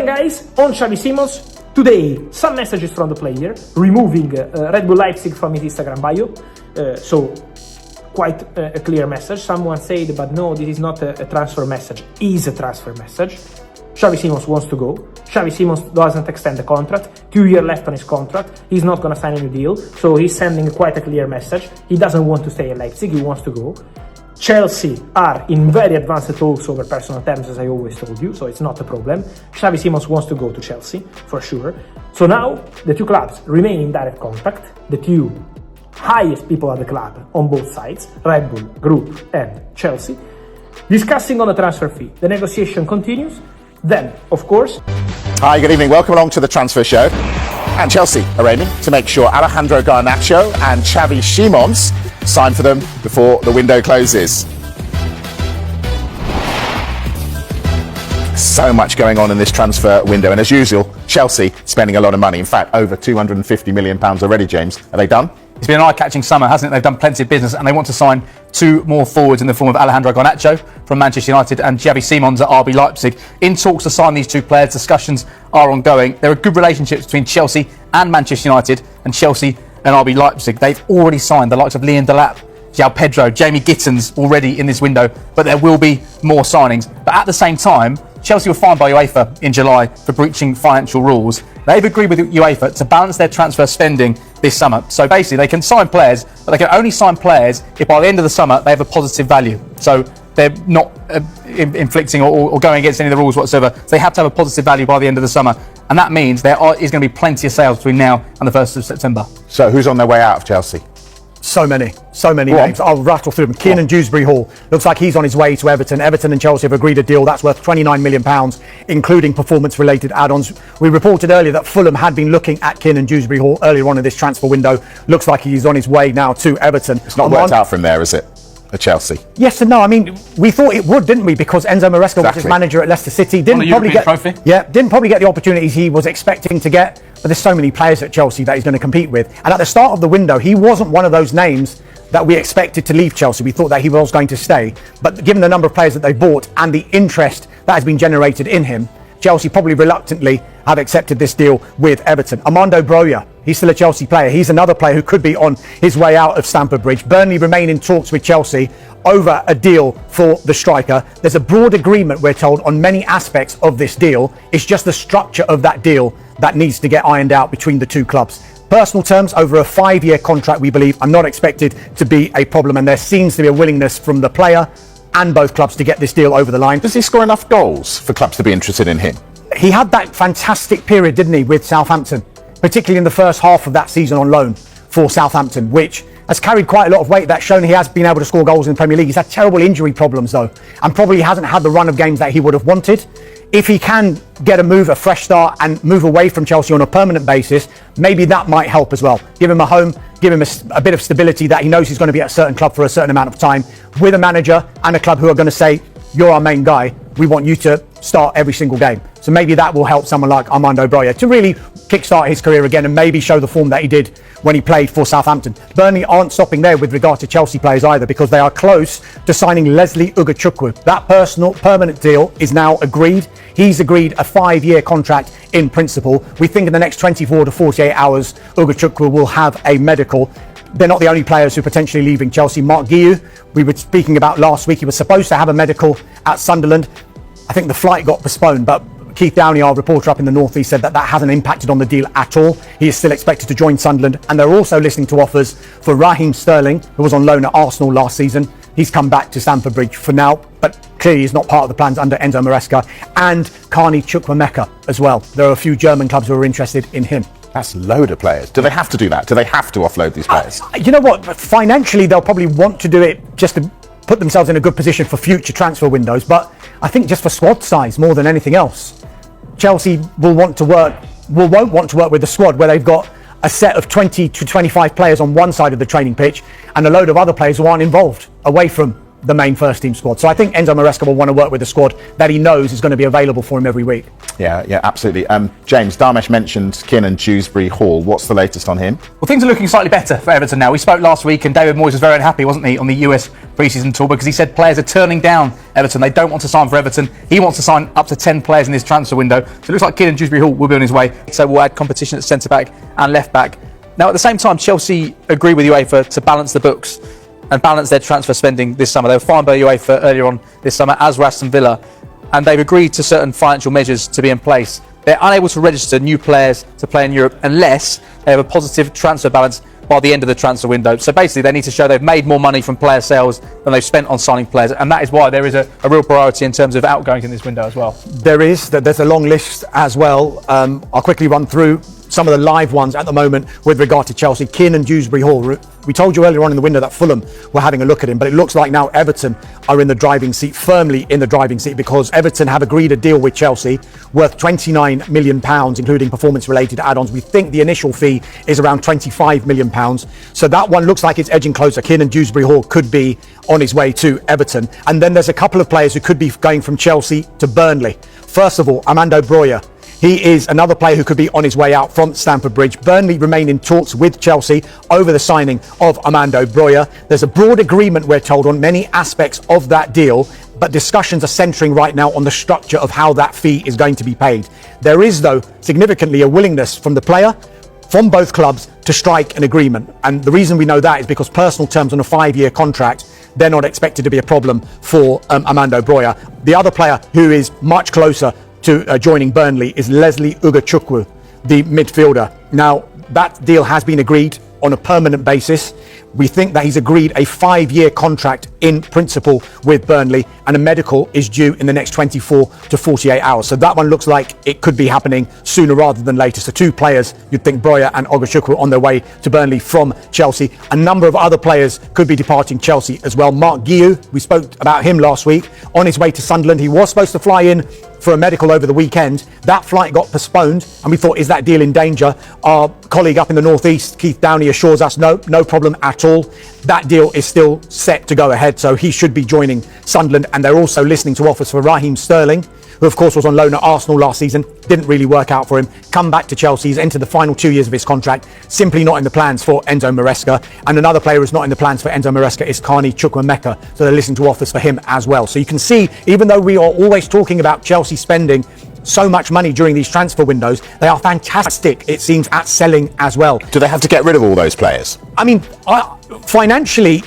Then guys, on XAVI Simons, today some messages from the player, removing Red Bull Leipzig from his Instagram bio, so quite a clear message. Someone said, but no, this is not a transfer message, it is a transfer message. XAVI Simons wants to go. XAVI Simons doesn't extend the contract. 2 years left on his contract. He's not going to sign a new deal. So he's sending quite a clear message. He doesn't want to stay at Leipzig. He wants to go. Chelsea are in very advanced talks over personal terms, as I always told you. So it's not a problem. XAVI Simons wants to go to Chelsea, for sure. So now the two clubs remain in direct contact. The two highest people at the club on both sides, Red Bull Group and Chelsea, discussing on the transfer fee. The negotiation continues. Then, of course... Hi, good evening. Welcome along to the transfer show. And Chelsea are aiming to make sure Alejandro Garnacho and XAVI Simons sign for them before the window closes. So much going on in this transfer window. And as usual, Chelsea spending a lot of money. In fact, over £250 million already, James. Are they done? It's been an eye-catching summer, hasn't it? They've done plenty of business and they want to sign 2 more forwards in the form of Alejandro Garnacho from Manchester United and XAVI Simons at RB Leipzig. In talks to sign these 2 players, discussions are ongoing. There are good relationships between Chelsea and Manchester United, and Chelsea and RB Leipzig. They've already signed the likes of Leon Delap, João Pedro, Jamie Gittins already in this window, but there will be more signings. But at the same time, Chelsea were fined by UEFA in July for breaching financial rules. They've agreed with UEFA to balance their transfer spending this summer. So basically, they can sign players, but they can only sign players if by the end of the summer they have a positive value. So they're not inflicting or going against any of the rules whatsoever. So they have to have a positive value by the end of the summer. And that means there is going to be plenty of sales between now and the 1st of September. So who's on their way out of Chelsea? So many names. I'll rattle through them. Kiernan Dewsbury-Hall looks like he's on his way to Everton. Everton and Chelsea have agreed a deal that's worth £29 million, including performance-related add-ons. We reported earlier that Fulham had been looking at Kiernan Dewsbury-Hall earlier on in this transfer window. Looks like he's on his way now to Everton. It's not worked out from there, is it? At Chelsea. Yes and no. I mean, we thought it would, didn't we? Because Enzo Maresca was his manager at Leicester City. Didn't probably get the opportunities he was expecting to get. But there's so many players at Chelsea that he's going to compete with. And at the start of the window, he wasn't one of those names that we expected to leave Chelsea. We thought that he was going to stay. But given the number of players that they bought and the interest that has been generated in him, Chelsea probably reluctantly have accepted this deal with Everton. Armando Broja, he's still a Chelsea player. He's another player who could be on his way out of Stamford Bridge. Burnley remain in talks with Chelsea over a deal for the striker. There's a broad agreement, we're told, on many aspects of this deal. It's just the structure of that deal that needs to get ironed out between the two clubs. Personal terms over a 5-year contract, we believe, are not expected to be a problem, and there seems to be a willingness from the player and both clubs to get this deal over the line. Does he score enough goals for clubs to be interested in him? He had that fantastic period, didn't he, with Southampton, particularly in the first half of that season on loan for Southampton, which has carried quite a lot of weight. That's shown he has been able to score goals in the Premier League. He's had terrible injury problems, though, and probably hasn't had the run of games that he would have wanted. If he can get a fresh start and move away from Chelsea on a permanent basis, maybe that might help as well. Give him a home, give him a bit of stability that he knows he's going to be at a certain club for a certain amount of time, with a manager and a club who are going to say, you're our main guy, we want you to start every single game. So maybe that will help someone like Armando Broja to really kickstart his career again and maybe show the form that he did when he played for Southampton. Burnley aren't stopping there with regard to Chelsea players either, because they are close to signing Leslie Ugachukwu. That permanent deal is now agreed. He's agreed a 5-year contract in principle. We think in the next 24 to 48 hours, Ugachukwu will have a medical. They're not the only players who are potentially leaving Chelsea. Mark Guiu, we were speaking about last week, he was supposed to have a medical at Sunderland. I think the flight got postponed, but Keith Downey, our reporter up in the North East, said that hasn't impacted on the deal at all. He is still expected to join Sunderland, and they're also listening to offers for Raheem Sterling, who was on loan at Arsenal last season. He's come back to Stamford Bridge for now, but clearly is not part of the plans under Enzo Maresca, and Carney Chukwuemeka as well. There are a few German clubs who are interested in him. That's a load of players. Do they have to do that? Do they have to offload these players? You know what? Financially, they'll probably want to do it just to put themselves in a good position for future transfer windows. But I think just for squad size more than anything else, Chelsea won't want to work with the squad where they've got a set of 20 to 25 players on one side of the training pitch and a load of other players who aren't involved away from the main first team squad. So I think Enzo Maresca will want to work with a squad that he knows is going to be available for him every week. Yeah, absolutely. James, Darmesh mentioned Kiernan Dewsbury-Hall. What's the latest on him? Well, things are looking slightly better for Everton now. We spoke last week and David Moyes was very unhappy, wasn't he, on the US pre-season tour, because he said players are turning down Everton. They don't want to sign for Everton. He wants to sign up to 10 players in this transfer window. So it looks like Kiernan Dewsbury-Hall will be on his way. So we'll add competition at centre-back and left-back. Now, at the same time, Chelsea agree with UEFA to balance the books and balance their transfer spending this summer. They were fined by UEFA earlier on this summer, as were Aston Villa, and they've agreed to certain financial measures to be in place. They're unable to register new players to play in Europe unless they have a positive transfer balance by the end of the transfer window. So basically, they need to show they've made more money from player sales than they've spent on signing players, and that is why there is a real priority in terms of outgoings in this window as well. There's a long list as well. I'll quickly run through some of the live ones at the moment with regard to Chelsea. Kiernan Dewsbury-Hall. We told you earlier on in the window that Fulham were having a look at him, but it looks like now Everton are in the driving seat, firmly in the driving seat, because Everton have agreed a deal with Chelsea worth £29 million, including performance-related add-ons. We think the initial fee is around £25 million. So that one looks like it's edging closer. Kiernan Dewsbury-Hall could be on his way to Everton. And then there's a couple of players who could be going from Chelsea to Burnley. First of all, Armando Broja. He is another player who could be on his way out from Stamford Bridge. Burnley remain in talks with Chelsea over the signing of Armando Broja. There's a broad agreement, we're told, on many aspects of that deal, but discussions are centering right now on the structure of how that fee is going to be paid. There is, though, significantly a willingness from the player, from both clubs, to strike an agreement. And the reason we know that is because personal terms on a 5-year contract, they're not expected to be a problem for Armando Broja. The other player who is much closer to joining Burnley is Leslie Ugachukwu, the midfielder. Now, that deal has been agreed on a permanent basis. We think that he's agreed a 5-year contract in principle with Burnley, and a medical is due in the next 24 to 48 hours. So that one looks like it could be happening sooner rather than later. So two players, you'd think Broja and Ugachukwu, on their way to Burnley from Chelsea. A number of other players could be departing Chelsea as well. Mark Guiu, we spoke about him last week, on his way to Sunderland. He was supposed to fly in for a medical over the weekend. That flight got postponed, and we thought, is that deal in danger? Our colleague up in the northeast, Keith Downey, assures us no problem at all. That deal is still set to go ahead, so he should be joining Sunderland. And they're also listening to offers for Raheem Sterling, who of course was on loan at Arsenal last season, didn't really work out for him, come back to Chelsea, he's entered the final 2 years of his contract, simply not in the plans for Enzo Maresca. And another player who's not in the plans for Enzo Maresca is Carney Chukwuemeka, so they're listening to offers for him as well. So you can see, even though we are always talking about Chelsea spending so much money during these transfer windows, they are fantastic, it seems, at selling as well. Do they have to get rid of all those players? I mean, financially,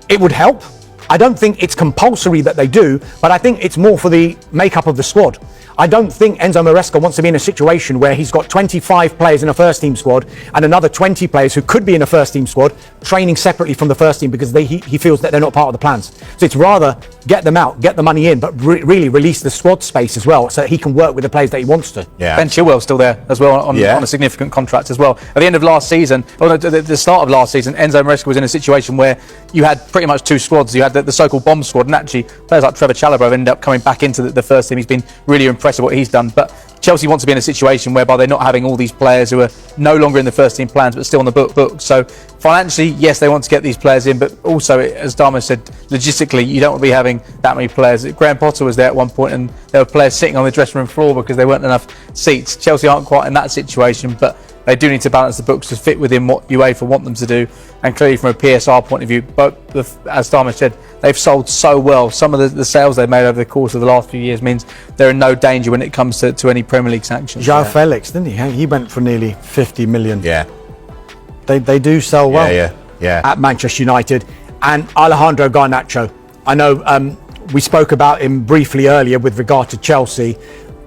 it would help. I don't think it's compulsory that they do, but I think it's more for the makeup of the squad. I don't think Enzo Maresca wants to be in a situation where he's got 25 players in a first team squad and another 20 players who could be in a first team squad training separately from the first team, because he feels that they're not part of the plans. So it's rather get them out, get the money in, but really release the squad space as well, so that he can work with the players that he wants to. Yeah. Ben Chilwell's still there as well on a significant contract as well. At the end of last season, or the start of last season, Enzo Maresca was in a situation where you had pretty much two squads. You had the so-called bomb squad, and actually players like Trevor Chalobah have ended up coming back into the first team. He's been really impressed with what he's done. But Chelsea want to be in a situation whereby they're not having all these players who are no longer in the first team plans but still on the book. So financially, yes, they want to get these players in, but also, as Dharma said, logistically, you don't want to be having that many players. Graham Potter was there at one point, and there were players sitting on the dressing room floor because there weren't enough seats. Chelsea aren't quite in that situation, but they do need to balance the books to fit within what UEFA want them to do. And clearly, from a PSR point of view, as Dharma said, they've sold so well. Some of the sales they've made over the course of the last few years means they're in no danger when it comes to any Premier League sanctions. João Felix, didn't he? He went for nearly 50 million. Yeah. They do sell well at Manchester United. And Alejandro Garnacho, I know we spoke about him briefly earlier with regard to Chelsea,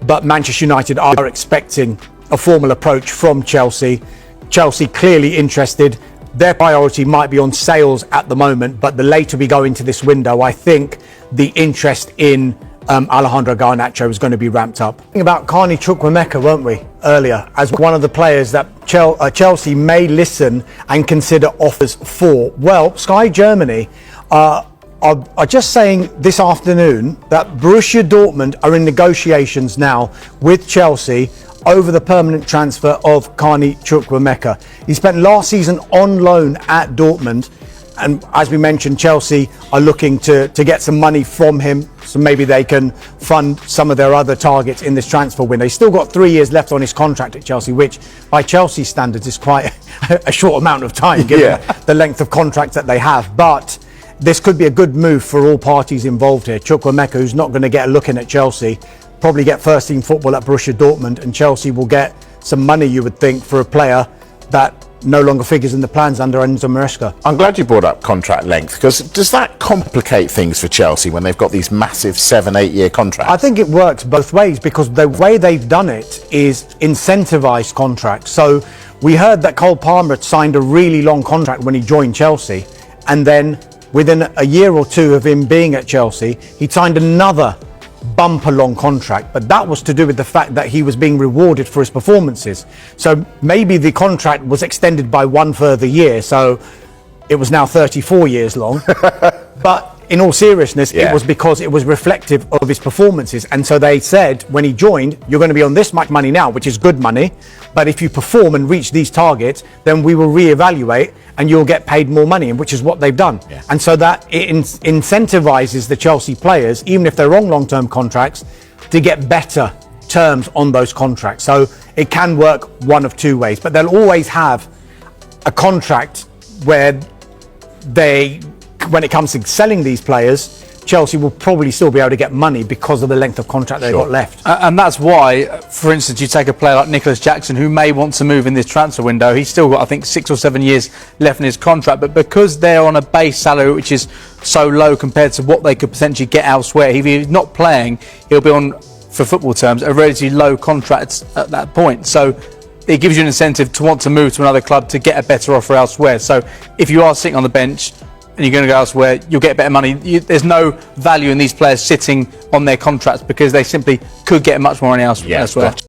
but Manchester United are expecting a formal approach from Chelsea. Chelsea clearly interested. Their priority might be on sales at the moment, but the later we go into this window, I think the interest in Alejandro Garnacho is going to be ramped up. About Carney Chukwuemeka, weren't we, earlier, as one of the players that Chelsea may listen and consider offers for. Well, Sky Germany are just saying this afternoon that Borussia Dortmund are in negotiations now with Chelsea over the permanent transfer of Carney Chukwuemeka. He spent last season on loan at Dortmund, And as we mentioned, Chelsea are looking to get some money from him, so maybe they can fund some of their other targets in this transfer window. He's still got 3 years left on his contract at Chelsea, which by Chelsea standards is quite a short amount of time given the length of contracts that they have. But this could be a good move for all parties involved here. Chukwuemeka, who's not going to get a look in at Chelsea, probably get first team football at Borussia Dortmund, and Chelsea will get some money, you would think, for a player that no longer figures in the plans under Enzo Maresca. I'm glad you brought up contract length, because does that complicate things for Chelsea when they've got these massive 7-8 year contracts? I think it works both ways, because the way they've done it is incentivized contracts. So we heard that Cole Palmer had signed a really long contract when he joined Chelsea, and then within a year or two of him being at Chelsea, he signed another bumper long contract, but that was to do with the fact that he was being rewarded for his performances. So maybe the contract was extended by 1 further year, so it was now 34 years long. But in all seriousness, it was because it was reflective of his performances. And so they said when he joined, you're going to be on this much money now, which is good money, but if you perform and reach these targets, then we will reevaluate and you'll get paid more money, which is what they've done. And so that it incentivizes the Chelsea players, even if they're on long-term contracts, to get better terms on those contracts. So it can work one of two ways, but they'll always have a contract where when it comes to selling these players, Chelsea will probably still be able to get money because of the length of contract they've got left. And that's why, for instance, you take a player like Nicholas Jackson, who may want to move in this transfer window. He's still got, I think, 6 or 7 years left in his contract, but because they're on a base salary which is so low compared to what they could potentially get elsewhere, if he's not playing, he'll be on, for football terms, a relatively low contract at that point. So it gives you an incentive to want to move to another club to get a better offer elsewhere. So if you are sitting on the bench and you're going to go elsewhere, you'll get better money. There's no value in these players sitting on their contracts because they simply could get much more money elsewhere.